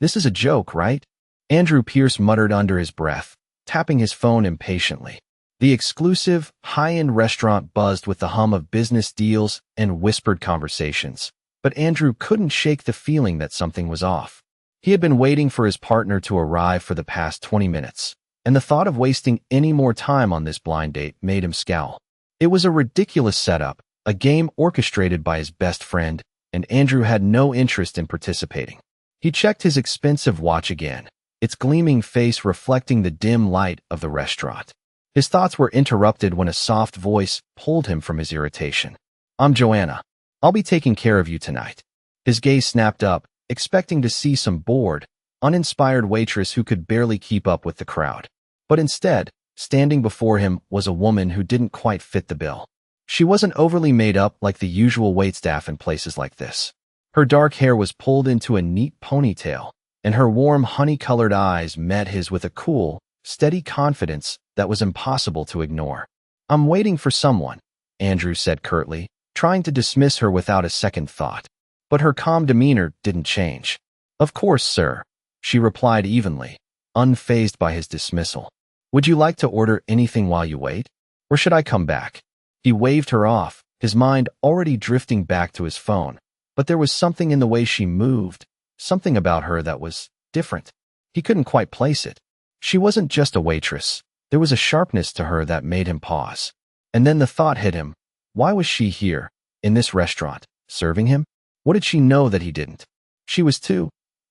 This is a joke, right? Andrew Pierce muttered under his breath, tapping his phone impatiently. The exclusive, high-end restaurant buzzed with the hum of business deals and whispered conversations, but Andrew couldn't shake the feeling that something was off. He had been waiting for his partner to arrive for the past 20 minutes, and the thought of wasting any more time on this blind date made him scowl. It was a ridiculous setup, a game orchestrated by his best friend, and Andrew had no interest in participating. He checked his expensive watch again, its gleaming face reflecting the dim light of the restaurant. His thoughts were interrupted when a soft voice pulled him from his irritation. "I'm Joanna. I'll be taking care of you tonight." His gaze snapped up, expecting to see some bored, uninspired waitress who could barely keep up with the crowd. But instead, standing before him was a woman who didn't quite fit the bill. She wasn't overly made up like the usual waitstaff in places like this. Her dark hair was pulled into a neat ponytail, and her warm, honey-colored eyes met his with a cool, steady confidence that was impossible to ignore. "I'm waiting for someone," Andrew said curtly, trying to dismiss her without a second thought. But her calm demeanor didn't change. "Of course, sir," she replied evenly, unfazed by his dismissal. "Would you like to order anything while you wait? Or should I come back?" He waved her off, his mind already drifting back to his phone. But there was something in the way she moved, something about her that was different. He couldn't quite place it. She wasn't just a waitress. There was a sharpness to her that made him pause. And then the thought hit him. Why was she here, in this restaurant, serving him? What did she know that he didn't? She was too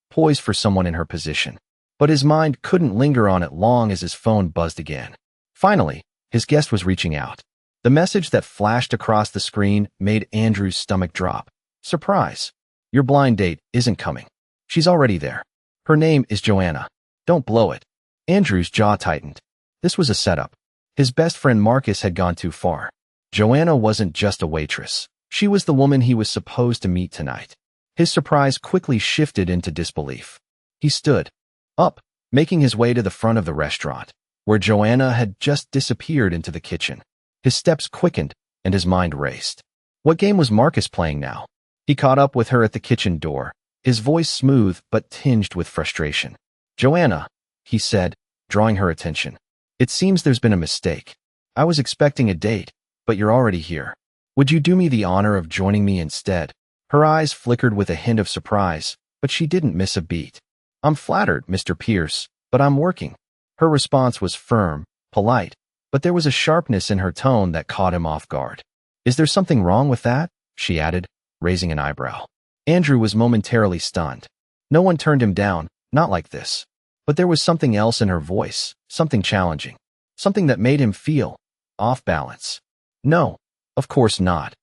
poised for someone in her position. But his mind couldn't linger on it long as his phone buzzed again. Finally, his guest was reaching out. The message that flashed across the screen made Andrew's stomach drop. "Surprise! Your blind date isn't coming. She's already there. Her name is Joanna. Don't blow it." Andrew's jaw tightened. This was a setup. His best friend Marcus had gone too far. Joanna wasn't just a waitress. She was the woman he was supposed to meet tonight. His surprise quickly shifted into disbelief. He stood up, making his way to the front of the restaurant, where Joanna had just disappeared into the kitchen. His steps quickened, and his mind raced. What game was Marcus playing now? He caught up with her at the kitchen door, his voice smooth but tinged with frustration. "Joanna," he said, drawing her attention. "It seems there's been a mistake. I was expecting a date, but you're already here. Would you do me the honor of joining me instead?" Her eyes flickered with a hint of surprise, but she didn't miss a beat. "I'm flattered, Mr. Pierce, but I'm working." Her response was firm, polite, but there was a sharpness in her tone that caught him off guard. "Is there something wrong with that?" she added, raising an eyebrow. Andrew was momentarily stunned. No one turned him down, not like this. But there was something else in her voice, something challenging, something that made him feel off balance. "No, of course not,"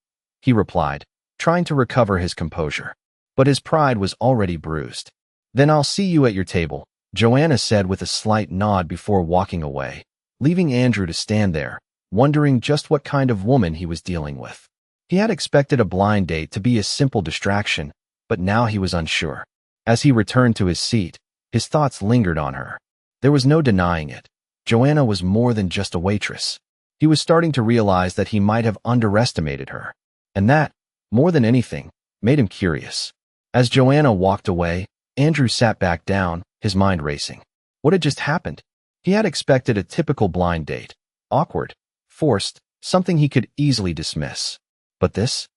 he replied, trying to recover his composure. But his pride was already bruised. "Then I'll see you at your table," Joanna said with a slight nod before walking away, leaving Andrew to stand there, wondering just what kind of woman he was dealing with. He had expected a blind date to be a simple distraction, but now he was unsure. As he returned to his seat, his thoughts lingered on her. There was no denying it. Joanna was more than just a waitress. He was starting to realize that he might have underestimated her. And that, more than anything, made him curious. As Joanna walked away, Andrew sat back down, his mind racing. What had just happened? He had expected a typical blind date. Awkward, forced, something he could easily dismiss. But this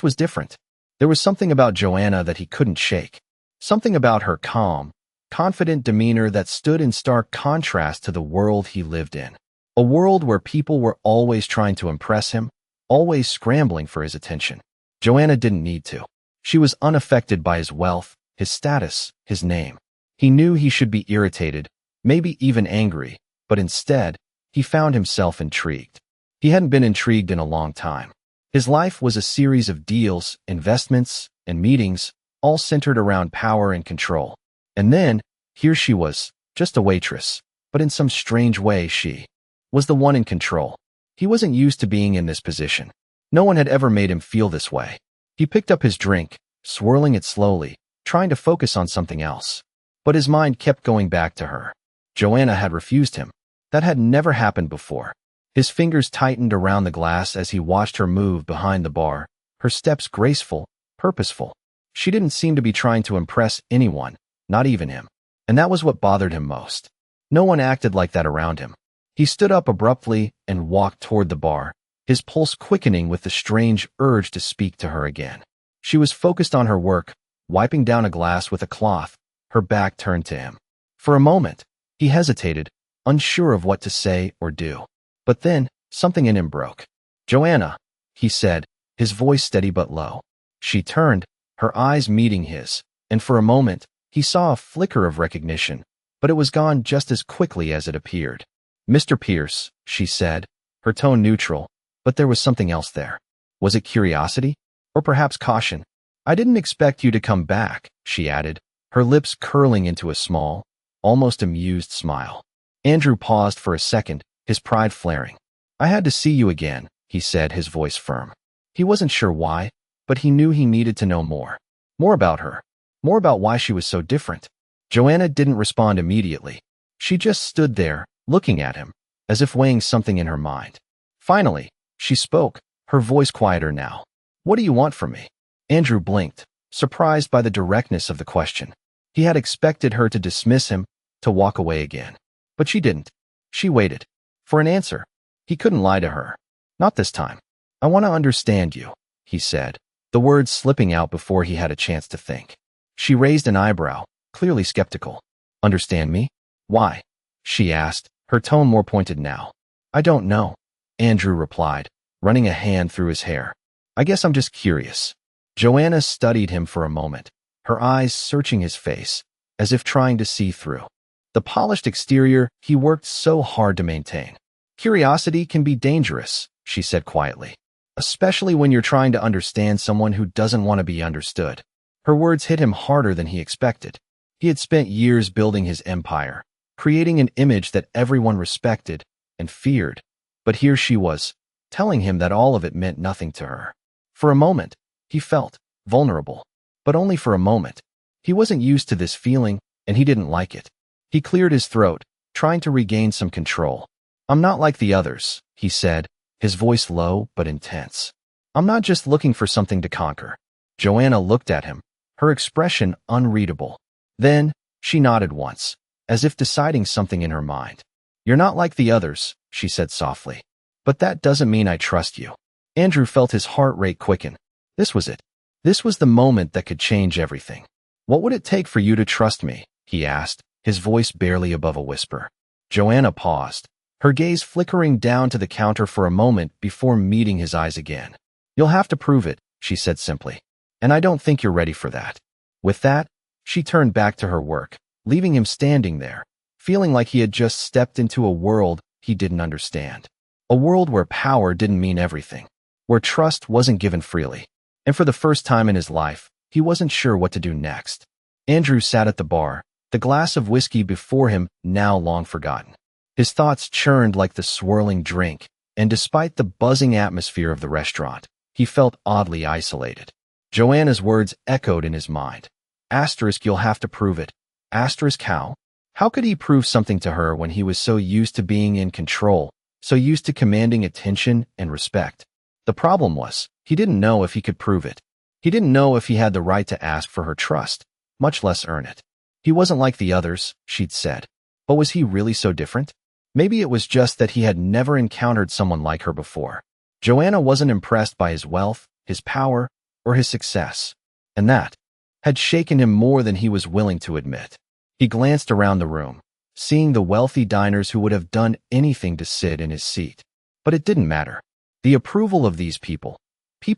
was different. There was something about Joanna that he couldn't shake. Something about her calm, confident demeanor that stood in stark contrast to the world he lived in. A world where people were always trying to impress him, always scrambling for his attention. Joanna didn't need to. She was unaffected by his wealth, his status, his name. He knew he should be irritated, maybe even angry, but instead, he found himself intrigued. He hadn't been intrigued in a long time. His life was a series of deals, investments, and meetings, all centered around power and control. And then, here she was, just a waitress, but in some strange way she was the one in control. He wasn't used to being in this position. No one had ever made him feel this way. He picked up his drink, swirling it slowly, trying to focus on something else. But his mind kept going back to her. Joanna had refused him. That had never happened before. His fingers tightened around the glass as he watched her move behind the bar, her steps graceful, purposeful. She didn't seem to be trying to impress anyone, not even him. And that was what bothered him most. No one acted like that around him. He stood up abruptly and walked toward the bar, his pulse quickening with the strange urge to speak to her again. She was focused on her work, wiping down a glass with a cloth, her back turned to him. For a moment, he hesitated, unsure of what to say or do. But then, something in him broke. "Joanna," he said, his voice steady but low. She turned, her eyes meeting his, and for a moment, he saw a flicker of recognition, but it was gone just as quickly as it appeared. "Mr. Pierce," she said, her tone neutral, but there was something else there. Was it curiosity? Or perhaps caution? "I didn't expect you to come back," she added, her lips curling into a small, almost amused smile. Andrew paused for a second, his pride flaring. "I had to see you again," he said, his voice firm. He wasn't sure why, but he knew he needed to know more. More about her. More about why she was so different. Joanna didn't respond immediately. She just stood there, looking at him, as if weighing something in her mind. Finally, she spoke, her voice quieter now. "What do you want from me?" Andrew blinked, surprised by the directness of the question. He had expected her to dismiss him, to walk away again. But she didn't. She waited. For an answer. He couldn't lie to her. Not this time. "I want to understand you," he said, the words slipping out before he had a chance to think. She raised an eyebrow, clearly skeptical. "Understand me? Why?" she asked, her tone more pointed now. "I don't know," Andrew replied, running a hand through his hair. "I guess I'm just curious." Joanna studied him for a moment, her eyes searching his face, as if trying to see through the polished exterior he worked so hard to maintain. "Curiosity can be dangerous," she said quietly, "especially when you're trying to understand someone who doesn't want to be understood." Her words hit him harder than he expected. He had spent years building his empire, creating an image that everyone respected and feared, but here she was, telling him that all of it meant nothing to her. For a moment, he felt vulnerable, but only for a moment. He wasn't used to this feeling, and he didn't like it. He cleared his throat, trying to regain some control. "I'm not like the others," he said, his voice low but intense. "I'm not just looking for something to conquer." Joanna looked at him, her expression unreadable. Then, she nodded once, as if deciding something in her mind. "You're not like the others," she said softly. "But that doesn't mean I trust you." Andrew felt his heart rate quicken. This was it. This was the moment that could change everything. "What would it take for you to trust me?" he asked, his voice barely above a whisper. Joanna paused, her gaze flickering down to the counter for a moment before meeting his eyes again. "You'll have to prove it," she said simply. "And I don't think you're ready for that." With that, she turned back to her work, leaving him standing there, feeling like he had just stepped into a world he didn't understand. A world where power didn't mean everything, where trust wasn't given freely. And for the first time in his life, he wasn't sure what to do next. Andrew sat at the bar, the glass of whiskey before him now long forgotten. His thoughts churned like the swirling drink, and despite the buzzing atmosphere of the restaurant, he felt oddly isolated. Joanna's words echoed in his mind. Asterisk, "You'll have to prove it." Asterisk, how? How could he prove something to her when he was so used to being in control, so used to commanding attention and respect? The problem was, he didn't know if he could prove it. He didn't know if he had the right to ask for her trust, much less earn it. He wasn't like the others, she'd said. But was he really so different? Maybe it was just that he had never encountered someone like her before. Joanna wasn't impressed by his wealth, his power, or his success. And that had shaken him more than he was willing to admit. He glanced around the room, seeing the wealthy diners who would have done anything to sit in his seat. But it didn't matter. The approval of these people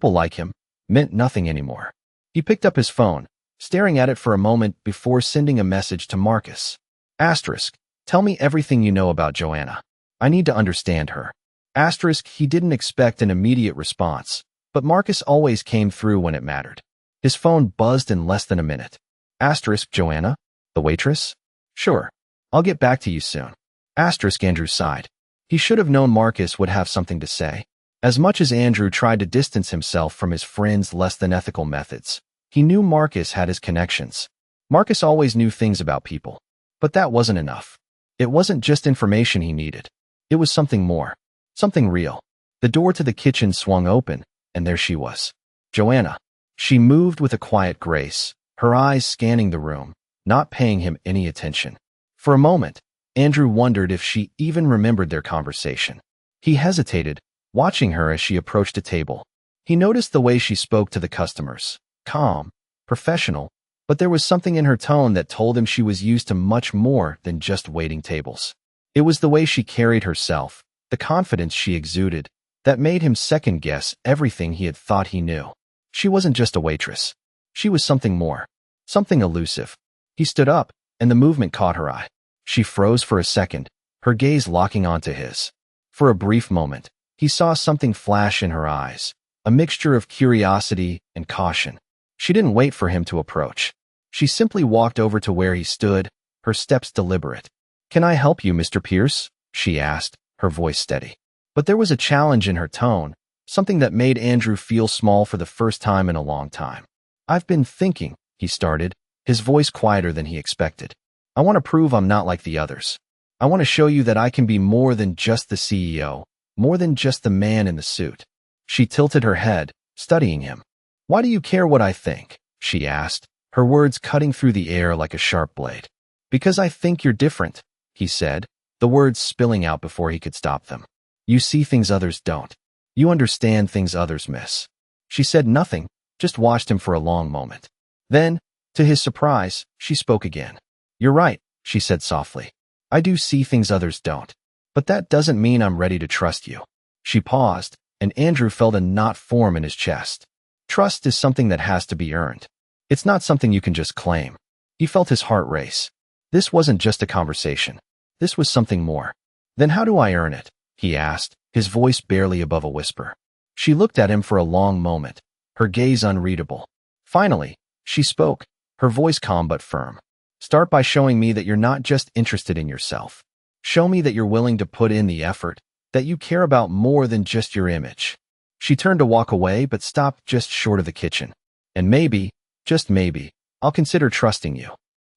like him, meant nothing anymore. He picked up his phone, staring at it for a moment before sending a message to Marcus. Asterisk, "Tell me everything you know about Joanna. I need to understand her." Asterisk, he didn't expect an immediate response, but Marcus always came through when it mattered. His phone buzzed in less than a minute. Asterisk, "Joanna? The waitress? Sure. I'll get back to you soon." Asterisk, Andrew sighed. He should have known Marcus would have something to say. As much as Andrew tried to distance himself from his friend's less than ethical methods, he knew Marcus had his connections. Marcus always knew things about people. But that wasn't enough. It wasn't just information he needed. It was something more. Something real. The door to the kitchen swung open, and there she was. Joanna. She moved with a quiet grace, her eyes scanning the room, not paying him any attention. For a moment, Andrew wondered if she even remembered their conversation. He hesitated, watching her as she approached a table. He noticed the way she spoke to the customers. Calm, professional, but there was something in her tone that told him she was used to much more than just waiting tables. It was the way she carried herself, the confidence she exuded, that made him second-guess everything he had thought he knew. She wasn't just a waitress. She was something more, something elusive. He stood up, and the movement caught her eye. She froze for a second, her gaze locking onto his. For a brief moment, he saw something flash in her eyes, a mixture of curiosity and caution. She didn't wait for him to approach. She simply walked over to where he stood, her steps deliberate. "Can I help you, Mr. Pierce?" she asked, her voice steady. But there was a challenge in her tone, something that made Andrew feel small for the first time in a long time. "I've been thinking," he started, his voice quieter than he expected. "I want to prove I'm not like the others. I want to show you that I can be more than just the CEO, more than just the man in the suit." She tilted her head, studying him. "Why do you care what I think?" she asked, her words cutting through the air like a sharp blade. "Because I think you're different," he said, the words spilling out before he could stop them. "You see things others don't. You understand things others miss." She said nothing, just watched him for a long moment. Then, to his surprise, she spoke again. "You're right," she said softly. "I do see things others don't. But that doesn't mean I'm ready to trust you." She paused, and Andrew felt a knot form in his chest. Trust is something that has to be earned. It's not something you can just claim. He felt his heart race. This wasn't just a conversation. This was something more. "Then how do I earn it?" he asked, his voice barely above a whisper. She looked at him for a long moment, her gaze unreadable. Finally, she spoke, her voice calm but firm. "Start by showing me that you're not just interested in yourself. Show me that you're willing to put in the effort, that you care about more than just your image." She turned to walk away but stopped just short of the kitchen. "And maybe, just maybe, I'll consider trusting you."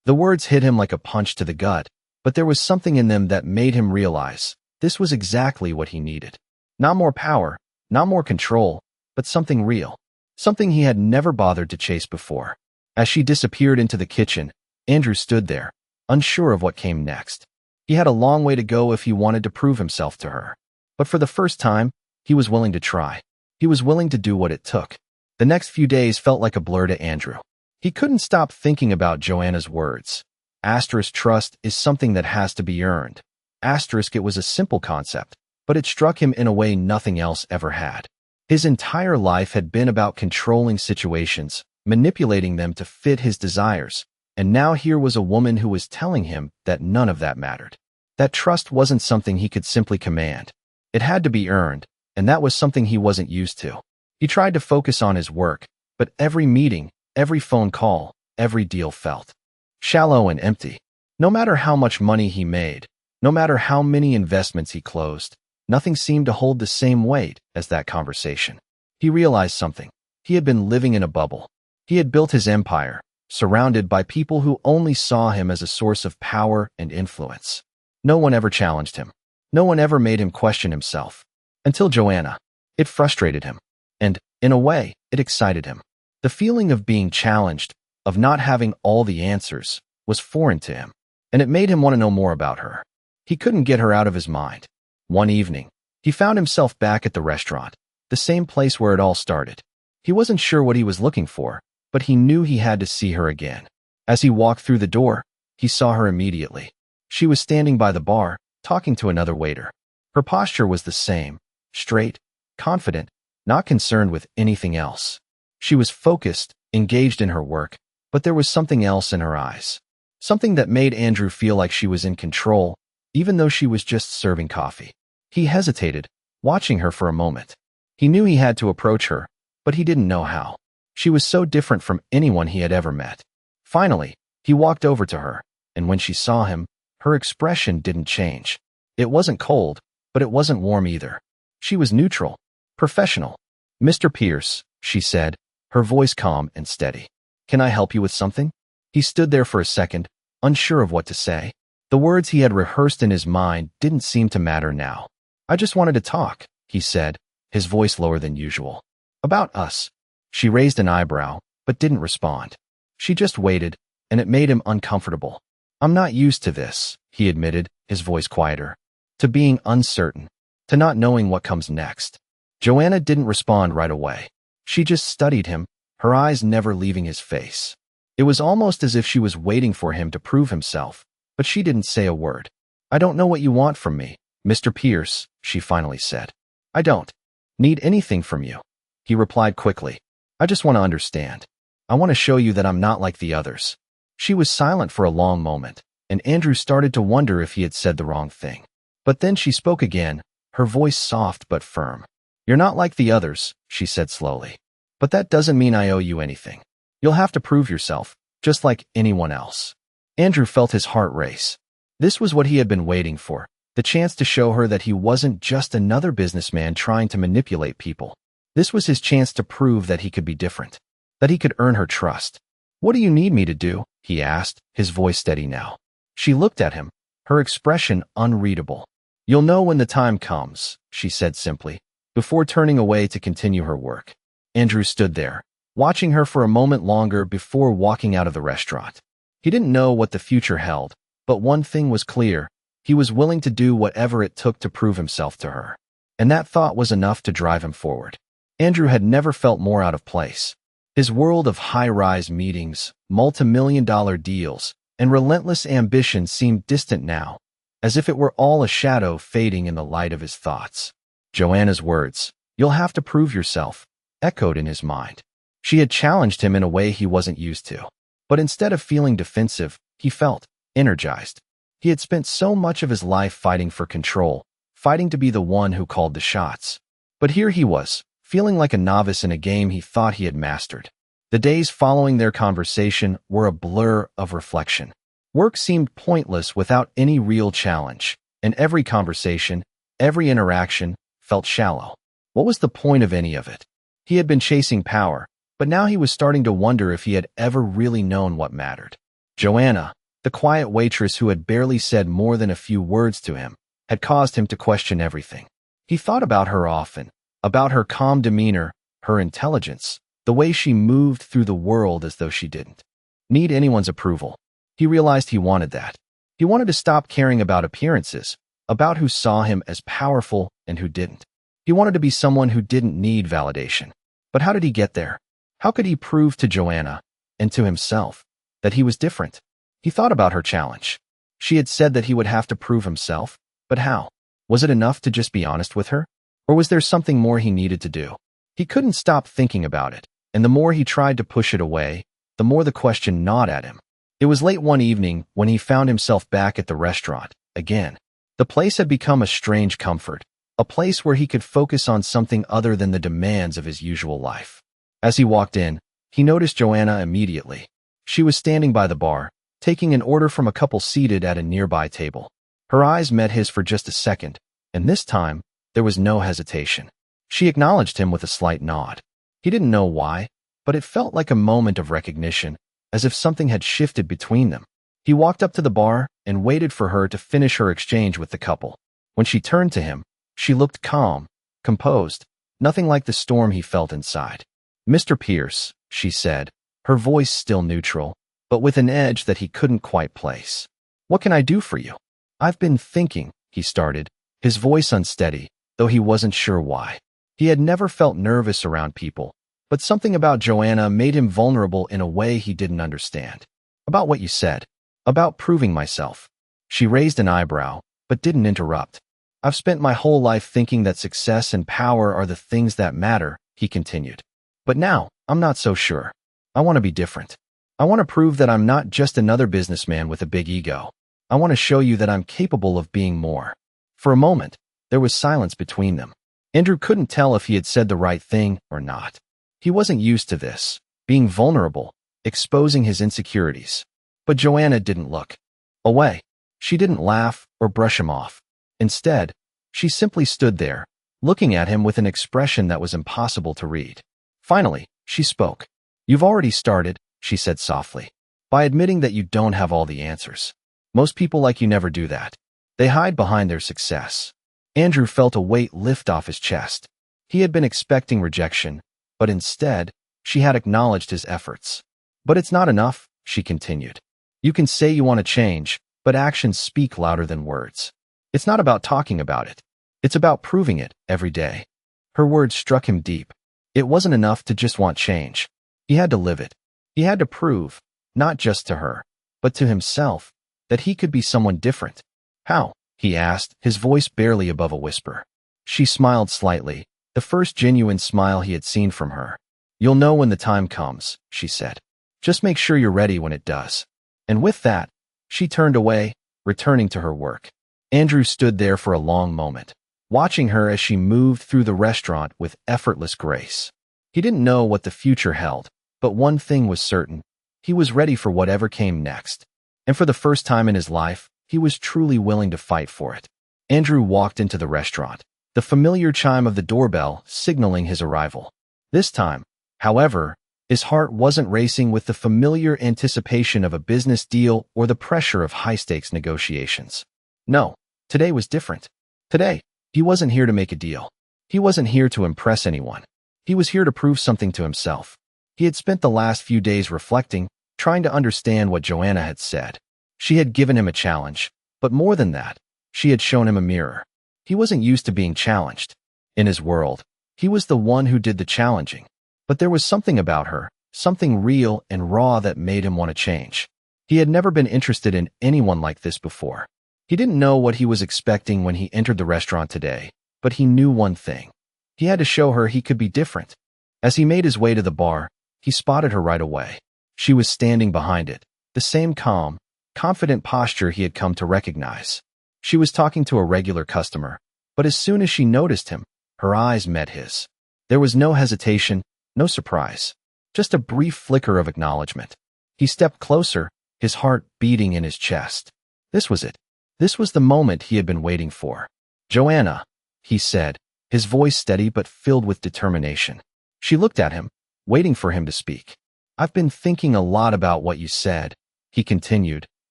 The words hit him like a punch to the gut, but there was something in them that made him realize this was exactly what he needed. Not more power, not more control, but something real. Something he had never bothered to chase before. As she disappeared into the kitchen, Andrew stood there, unsure of what came next. He had a long way to go if he wanted to prove himself to her. But for the first time, he was willing to try. He was willing to do what it took. The next few days felt like a blur to Andrew. He couldn't stop thinking about Joanna's words. Asterisk trust is something that has to be earned. Asterisk it was a simple concept, but it struck him in a way nothing else ever had. His entire life had been about controlling situations, manipulating them to fit his desires, and now here was a woman who was telling him that none of that mattered. That trust wasn't something he could simply command. It had to be earned, and that was something he wasn't used to. He tried to focus on his work, but every meeting, every phone call, every deal felt shallow and empty. No matter how much money he made, no matter how many investments he closed, nothing seemed to hold the same weight as that conversation. He realized something. He had been living in a bubble. He had built his empire, surrounded by people who only saw him as a source of power and influence. No one ever challenged him. No one ever made him question himself. Until Joanna. It frustrated him. And, in a way, it excited him. The feeling of being challenged, of not having all the answers, was foreign to him, and it made him want to know more about her. He couldn't get her out of his mind. One evening, he found himself back at the restaurant, the same place where it all started. He wasn't sure what he was looking for, but he knew he had to see her again. As he walked through the door, he saw her immediately. She was standing by the bar, talking to another waiter. Her posture was the same, straight, confident, not concerned with anything else. She was focused, engaged in her work, but there was something else in her eyes. Something that made Andrew feel like she was in control, even though she was just serving coffee. He hesitated, watching her for a moment. He knew he had to approach her, but he didn't know how. She was so different from anyone he had ever met. Finally, he walked over to her, and when she saw him, her expression didn't change. It wasn't cold, but it wasn't warm either. She was neutral, professional. "Mr. Pierce," she said, her voice calm and steady. "Can I help you with something?" He stood there for a second, unsure of what to say. The words he had rehearsed in his mind didn't seem to matter now. "I just wanted to talk," he said, his voice lower than usual. "About us." She raised an eyebrow, but didn't respond. She just waited, and it made him uncomfortable. "I'm not used to this," he admitted, his voice quieter. "To being uncertain. To not knowing what comes next." Joanna didn't respond right away. She just studied him, her eyes never leaving his face. It was almost as if she was waiting for him to prove himself, but she didn't say a word. "I don't know what you want from me, Mr. Pierce," she finally said. "I don't need anything from you," he replied quickly. "I just want to understand. I want to show you that I'm not like the others." She was silent for a long moment, and Andrew started to wonder if he had said the wrong thing. But then she spoke again, her voice soft but firm. "You're not like the others," she said slowly. "But that doesn't mean I owe you anything. You'll have to prove yourself, just like anyone else." Andrew felt his heart race. This was what he had been waiting for, the chance to show her that he wasn't just another businessman trying to manipulate people. This was his chance to prove that he could be different, that he could earn her trust. "What do you need me to do?" he asked, his voice steady now. She looked at him, her expression unreadable. "You'll know when the time comes," she said simply, before turning away to continue her work. Andrew stood there, watching her for a moment longer before walking out of the restaurant. He didn't know what the future held, but one thing was clear: he was willing to do whatever it took to prove himself to her. And that thought was enough to drive him forward. Andrew had never felt more out of place. His world of high-rise meetings, multi-million-dollar deals, and relentless ambition seemed distant now, as if it were all a shadow fading in the light of his thoughts. Joanna's words, "You'll have to prove yourself," echoed in his mind. She had challenged him in a way he wasn't used to. But instead of feeling defensive, he felt energized. He had spent so much of his life fighting for control, fighting to be the one who called the shots. But here he was, feeling like a novice in a game he thought he had mastered. The days following their conversation were a blur of reflection. Work seemed pointless without any real challenge, and every conversation, every interaction, felt shallow. What was the point of any of it? He had been chasing power, but now he was starting to wonder if he had ever really known what mattered. Joanna, the quiet waitress who had barely said more than a few words to him, had caused him to question everything. He thought about her often, about her calm demeanor, her intelligence, the way she moved through the world as though she didn't need anyone's approval. He realized he wanted that. He wanted to stop caring about appearances, about who saw him as powerful and who didn't. He wanted to be someone who didn't need validation. But how did he get there? How could he prove to Joanna, and to himself, that he was different? He thought about her challenge. She had said that he would have to prove himself, but how? Was it enough to just be honest with her? Or was there something more he needed to do? He couldn't stop thinking about it, and the more he tried to push it away, the more the question gnawed at him. It was late one evening when he found himself back at the restaurant, again. The place had become a strange comfort, a place where he could focus on something other than the demands of his usual life. As he walked in, he noticed Joanna immediately. She was standing by the bar, taking an order from a couple seated at a nearby table. Her eyes met his for just a second, and this time, there was no hesitation. She acknowledged him with a slight nod. He didn't know why, but it felt like a moment of recognition, as if something had shifted between them. He walked up to the bar and waited for her to finish her exchange with the couple. When she turned to him, she looked calm, composed, nothing like the storm he felt inside. "Mr. Pierce," she said, her voice still neutral, but with an edge that he couldn't quite place. "What can I do for you?" "I've been thinking," he started, his voice unsteady, though he wasn't sure why. He had never felt nervous around people, but something about Joanna made him vulnerable in a way he didn't understand. "About what you said. About proving myself." She raised an eyebrow, but didn't interrupt. "I've spent my whole life thinking that success and power are the things that matter," he continued. "But now, I'm not so sure. I want to be different. I want to prove that I'm not just another businessman with a big ego. I want to show you that I'm capable of being more." For a moment, there was silence between them. Andrew couldn't tell if he had said the right thing or not. He wasn't used to this, being vulnerable, exposing his insecurities. But Joanna didn't look away. She didn't laugh or brush him off. Instead, she simply stood there, looking at him with an expression that was impossible to read. Finally, she spoke. "You've already started," she said softly, "by admitting that you don't have all the answers. Most people like you never do that. They hide behind their success." Andrew felt a weight lift off his chest. He had been expecting rejection, but instead, she had acknowledged his efforts. "But it's not enough," she continued. You can say you want to change, but actions speak louder than words. It's not about talking about it. It's about proving it every day. Her words struck him deep. It wasn't enough to just want change. He had to live it. He had to prove, not just to her, but to himself, that he could be someone different. How? He asked, his voice barely above a whisper. She smiled slightly, the first genuine smile he had seen from her. You'll know when the time comes, she said. Just make sure you're ready when it does. And with that, she turned away, returning to her work. Andrew stood there for a long moment, watching her as she moved through the restaurant with effortless grace. He didn't know what the future held, but one thing was certain. He was ready for whatever came next. And for the first time in his life, he was truly willing to fight for it. Andrew walked into the restaurant, the familiar chime of the doorbell signaling his arrival. This time, however, his heart wasn't racing with the familiar anticipation of a business deal or the pressure of high-stakes negotiations. No, today was different. Today, he wasn't here to make a deal. He wasn't here to impress anyone. He was here to prove something to himself. He had spent the last few days reflecting, trying to understand what Joanna had said. She had given him a challenge, but more than that, she had shown him a mirror. He wasn't used to being challenged. In his world, he was the one who did the challenging. But there was something about her, something real and raw that made him want to change. He had never been interested in anyone like this before. He didn't know what he was expecting when he entered the restaurant today, but he knew one thing. He had to show her he could be different. As he made his way to the bar, he spotted her right away. She was standing behind it, the same calm, confident posture he had come to recognize. She was talking to a regular customer, but as soon as she noticed him, her eyes met his. There was no hesitation, no surprise, just a brief flicker of acknowledgement. He stepped closer, his heart beating in his chest. This was it. This was the moment he had been waiting for. Joanna, he said, his voice steady but filled with determination. She looked at him, waiting for him to speak. I've been thinking a lot about what you said, he continued,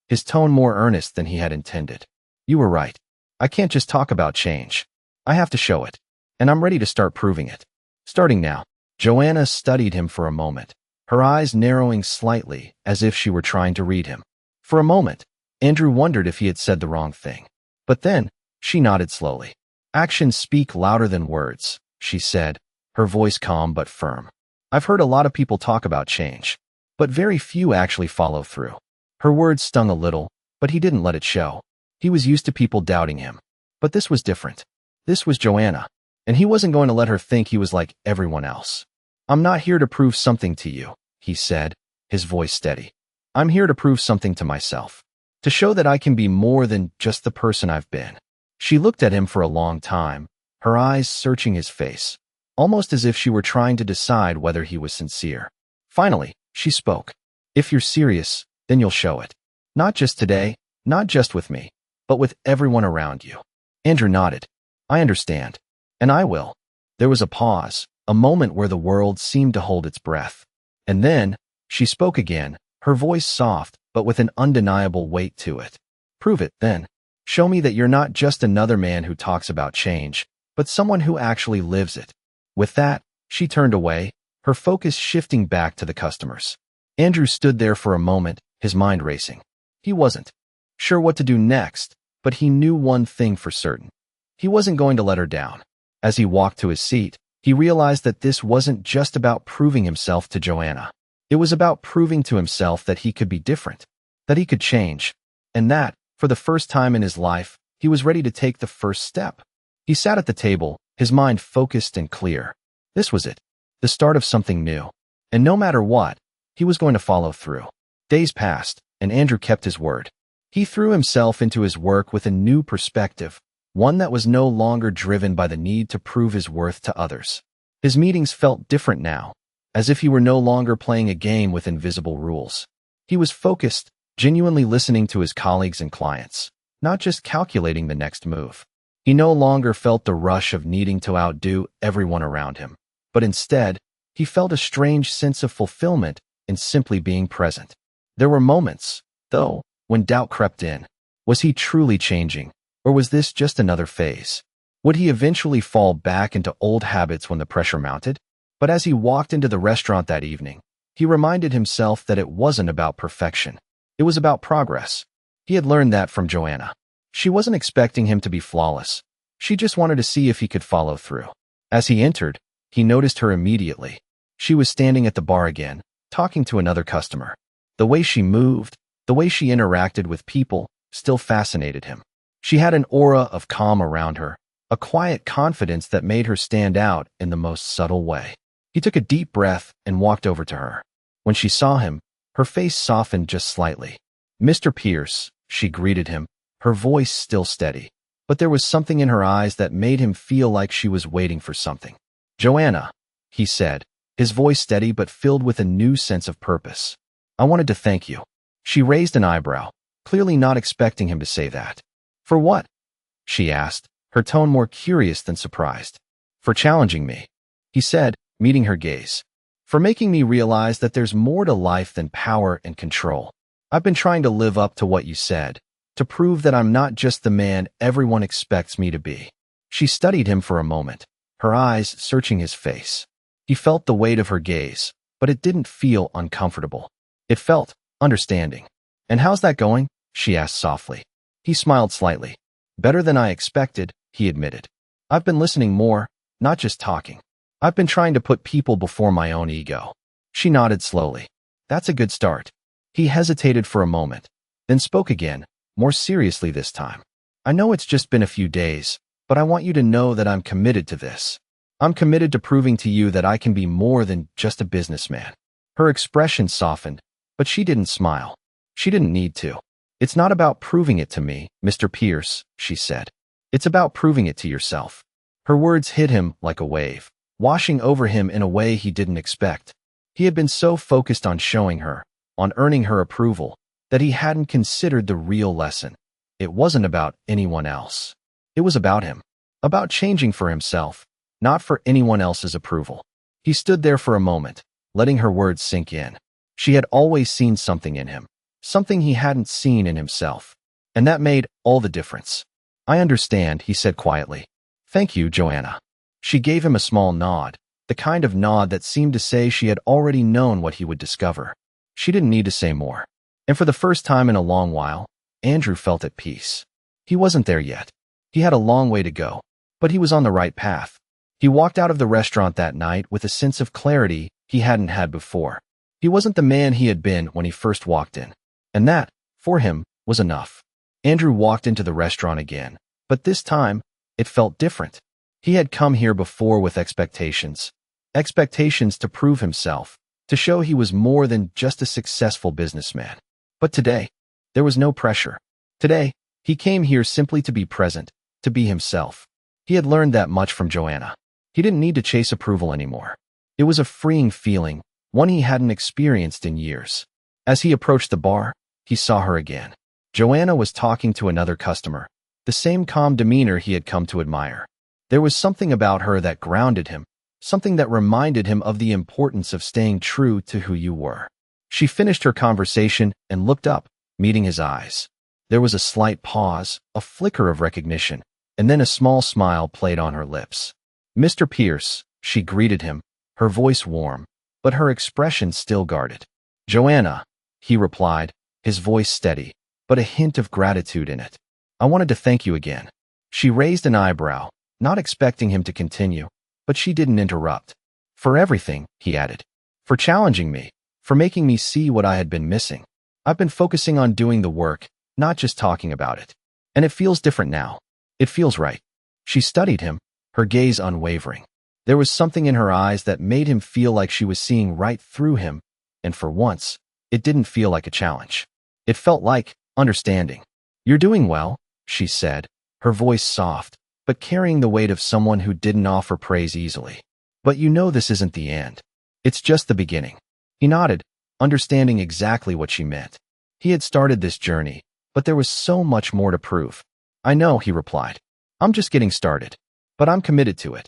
his tone more earnest than he had intended. You were right. I can't just talk about change. I have to show it. And I'm ready to start proving it. Starting now. Joanna studied him for a moment, her eyes narrowing slightly as if she were trying to read him. For a moment, Andrew wondered if he had said the wrong thing. But then, she nodded slowly. Actions speak louder than words, she said, her voice calm but firm. I've heard a lot of people talk about change, but very few actually follow through. Her words stung a little, but he didn't let it show. He was used to people doubting him. But this was different. This was Joanna, and he wasn't going to let her think he was like everyone else. I'm not here to prove something to you, he said, his voice steady. I'm here to prove something to myself. To show that I can be more than just the person I've been. She looked at him for a long time, her eyes searching his face, almost as if she were trying to decide whether he was sincere. Finally, she spoke. If you're serious, then you'll show it. Not just today, not just with me, but with everyone around you. Andrew nodded. I understand. And I will. There was a pause, a moment where the world seemed to hold its breath. And then, she spoke again, her voice soft, but with an undeniable weight to it. Prove it, then. Show me that you're not just another man who talks about change, but someone who actually lives it. With that, she turned away, her focus shifting back to the customers. Andrew stood there for a moment, his mind racing. He wasn't sure what to do next, but he knew one thing for certain. He wasn't going to let her down. As he walked to his seat, he realized that this wasn't just about proving himself to Joanna. It was about proving to himself that he could be different, that he could change, and that, for the first time in his life, he was ready to take the first step. He sat at the table, his mind focused and clear. This was it, the start of something new. And no matter what, he was going to follow through. Days passed, and Andrew kept his word. He threw himself into his work with a new perspective, one that was no longer driven by the need to prove his worth to others. His meetings felt different now, as if he were no longer playing a game with invisible rules. He was focused, genuinely listening to his colleagues and clients, not just calculating the next move. He no longer felt the rush of needing to outdo everyone around him, but instead, he felt a strange sense of fulfillment in simply being present. There were moments, though, when doubt crept in. Was he truly changing, or was this just another phase? Would he eventually fall back into old habits when the pressure mounted? But as he walked into the restaurant that evening, He reminded himself that it wasn't about perfection. It was about progress. He had learned that from Joanna. She wasn't expecting him to be flawless. She just wanted to see if he could follow through. As he entered, he noticed her immediately. She was standing at the bar again, talking to another customer. The way she moved, the way she interacted with people, still fascinated him. She had an aura of calm around her, a quiet confidence that made her stand out in the most subtle way. He took a deep breath and walked over to her. When she saw him, her face softened just slightly. "Mr. Pierce," she greeted him, her voice still steady. But there was something in her eyes that made him feel like she was waiting for something. "Joanna," he said, his voice steady but filled with a new sense of purpose. "I wanted to thank you." She raised an eyebrow, clearly not expecting him to say that. "For what?" she asked, her tone more curious than surprised. "For challenging me," he said, meeting her gaze. "For making me realize that there's more to life than power and control. I've been trying to live up to what you said, to prove that I'm not just the man everyone expects me to be." She studied him for a moment, her eyes searching his face. He felt the weight of her gaze, but it didn't feel uncomfortable. It felt understanding. "And how's that going?" she asked softly. He smiled slightly. "Better than I expected," he admitted. "I've been listening more, not just talking. I've been trying to put people before my own ego." She nodded slowly. "That's a good start." He hesitated for a moment, then spoke again, more seriously this time. "I know it's just been a few days, but I want you to know that I'm committed to this. I'm committed to proving to you that I can be more than just a businessman." Her expression softened, but she didn't smile. She didn't need to. "It's not about proving it to me, Mr. Pierce," she said. "It's about proving it to yourself." Her words hit him like a wave, washing over him in a way he didn't expect. He had been so focused on showing her, on earning her approval, that he hadn't considered the real lesson. It wasn't about anyone else. It was about him, about changing for himself, not for anyone else's approval. He stood there for a moment, letting her words sink in. She had always seen something in him, something he hadn't seen in himself. And that made all the difference. "I understand," he said quietly. "Thank you, Joanna." She gave him a small nod, the kind of nod that seemed to say she had already known what he would discover. She didn't need to say more. And for the first time in a long while, Andrew felt at peace. He wasn't there yet. He had a long way to go, but he was on the right path. He walked out of the restaurant that night with a sense of clarity he hadn't had before. He wasn't the man he had been when he first walked in. And that, for him, was enough. Andrew walked into the restaurant again, but this time, it felt different. He had come here before with expectations. Expectations to prove himself, to show he was more than just a successful businessman. But today, there was no pressure. Today, he came here simply to be present, to be himself. He had learned that much from Joanna. He didn't need to chase approval anymore. It was a freeing feeling, one he hadn't experienced in years. As he approached the bar, he saw her again. Joanna was talking to another customer, the same calm demeanor he had come to admire. There was something about her that grounded him, something that reminded him of the importance of staying true to who you were. She finished her conversation and looked up, meeting his eyes. There was a slight pause, a flicker of recognition, and then a small smile played on her lips. "Mr. Pierce," she greeted him, her voice warm, but her expression still guarded. "Joanna," he replied, his voice steady, but a hint of gratitude in it. "I wanted to thank you again." She raised an eyebrow, not expecting him to continue, but she didn't interrupt. "For everything," he added. "For challenging me, for making me see what I had been missing. I've been focusing on doing the work, not just talking about it. And it feels different now. It feels right." She studied him, her gaze unwavering. There was something in her eyes that made him feel like she was seeing right through him, and for once, it didn't feel like a challenge. It felt like understanding. "You're doing well," she said, her voice soft, but carrying the weight of someone who didn't offer praise easily. "But you know this isn't the end. It's just the beginning." He nodded, understanding exactly what she meant. He had started this journey, but there was so much more to prove. "I know," he replied. "I'm just getting started, but I'm committed to it."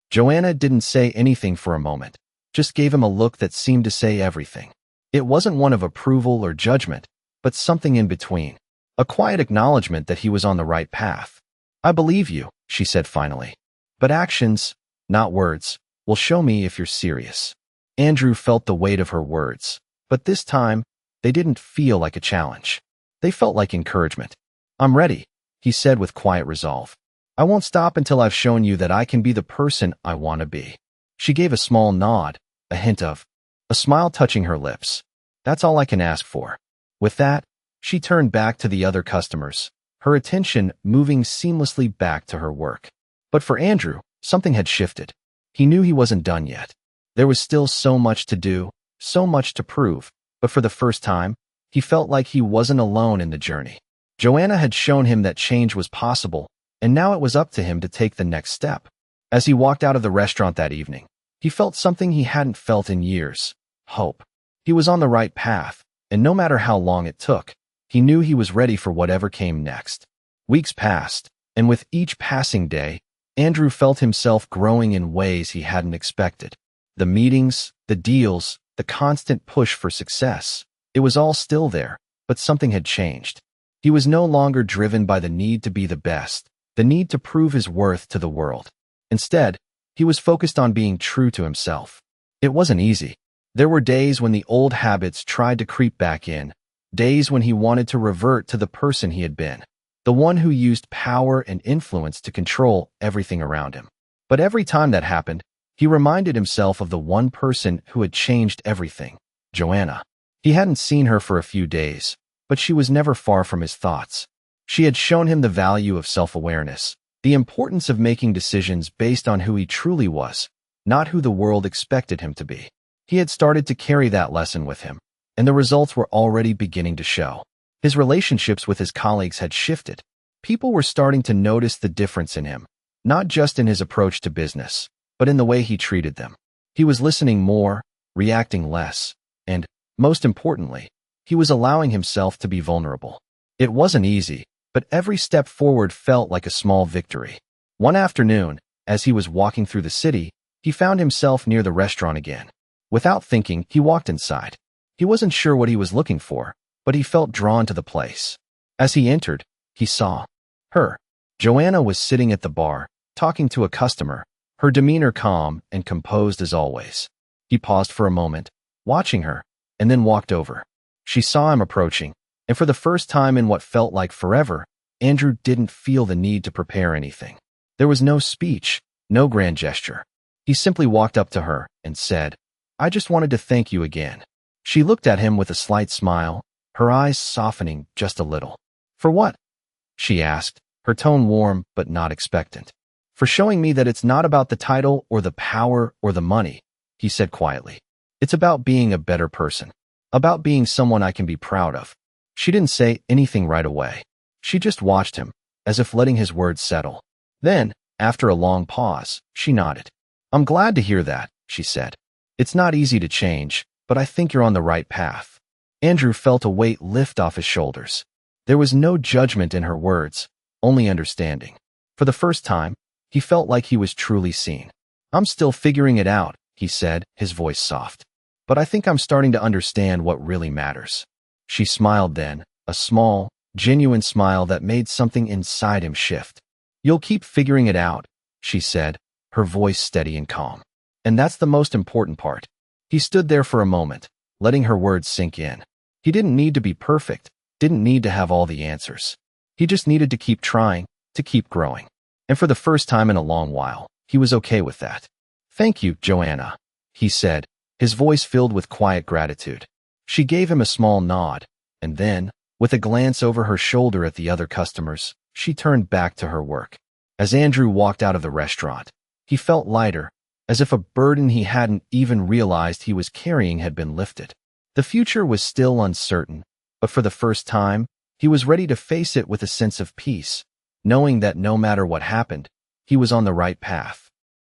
Joanna didn't say anything for a moment, just gave him a look that seemed to say everything. It wasn't one of approval or judgment, but something in between, a quiet acknowledgement that he was on the right path. "I believe you," she said finally. "But actions, not words, will show me if you're serious." Andrew felt the weight of her words, but this time, they didn't feel like a challenge. They felt like encouragement. "I'm ready," he said with quiet resolve. "I won't stop until I've shown you that I can be the person I want to be." She gave a small nod, a hint of a smile touching her lips. "That's all I can ask for." With that, she turned back to the other customers, her attention moving seamlessly back to her work. But for Andrew, something had shifted. He knew he wasn't done yet. There was still so much to do, so much to prove, but for the first time, he felt like he wasn't alone in the journey. Joanna had shown him that change was possible, and now it was up to him to take the next step. As he walked out of the restaurant that evening, he felt something he hadn't felt in years: hope. He was on the right path, and no matter how long it took, he knew he was ready for whatever came next. Weeks passed, and with each passing day, Andrew felt himself growing in ways he hadn't expected. The meetings, the deals, the constant push for success. It was all still there, but something had changed. He was no longer driven by the need to be the best, the need to prove his worth to the world. Instead, he was focused on being true to himself. It wasn't easy. There were days when the old habits tried to creep back in, days when he wanted to revert to the person he had been, the one who used power and influence to control everything around him. But every time that happened, he reminded himself of the one person who had changed everything: Joanna. He hadn't seen her for a few days, but she was never far from his thoughts. She had shown him the value of self-awareness, the importance of making decisions based on who he truly was, not who the world expected him to be. He had started to carry that lesson with him, and the results were already beginning to show. His relationships with his colleagues had shifted. People were starting to notice the difference in him, not just in his approach to business, but in the way he treated them. He was listening more, reacting less, and, most importantly, he was allowing himself to be vulnerable. It wasn't easy, but every step forward felt like a small victory. One afternoon, as he was walking through the city, he found himself near the restaurant again. Without thinking, he walked inside. He wasn't sure what he was looking for, but he felt drawn to the place. As he entered, he saw her. Joanna was sitting at the bar, talking to a customer, her demeanor calm and composed as always. He paused for a moment, watching her, and then walked over. She saw him approaching, and for the first time in what felt like forever, Andrew didn't feel the need to prepare anything. There was no speech, no grand gesture. He simply walked up to her and said, "I just wanted to thank you again." She looked at him with a slight smile, her eyes softening just a little. "For what?" she asked, her tone warm but not expectant. "For showing me that it's not about the title or the power or the money," he said quietly. "It's about being a better person, about being someone I can be proud of." She didn't say anything right away. She just watched him, as if letting his words settle. Then, after a long pause, she nodded. "I'm glad to hear that," she said. "It's not easy to change, but I think you're on the right path." Andrew felt a weight lift off his shoulders. There was no judgment in her words, only understanding. For the first time, he felt like he was truly seen. "I'm still figuring it out," he said, his voice soft. "But I think I'm starting to understand what really matters." She smiled then, a small, genuine smile that made something inside him shift. "You'll keep figuring it out," she said, her voice steady and calm. "And that's the most important part." He stood there for a moment, letting her words sink in. He didn't need to be perfect, didn't need to have all the answers. He just needed to keep trying, to keep growing. And for the first time in a long while, he was okay with that. "Thank you, Joanna," he said, his voice filled with quiet gratitude. She gave him a small nod, and then, with a glance over her shoulder at the other customers, she turned back to her work. As Andrew walked out of the restaurant, he felt lighter, as if a burden he hadn't even realized he was carrying had been lifted. The future was still uncertain, but for the first time, he was ready to face it with a sense of peace, knowing that no matter what happened, he was on the right path.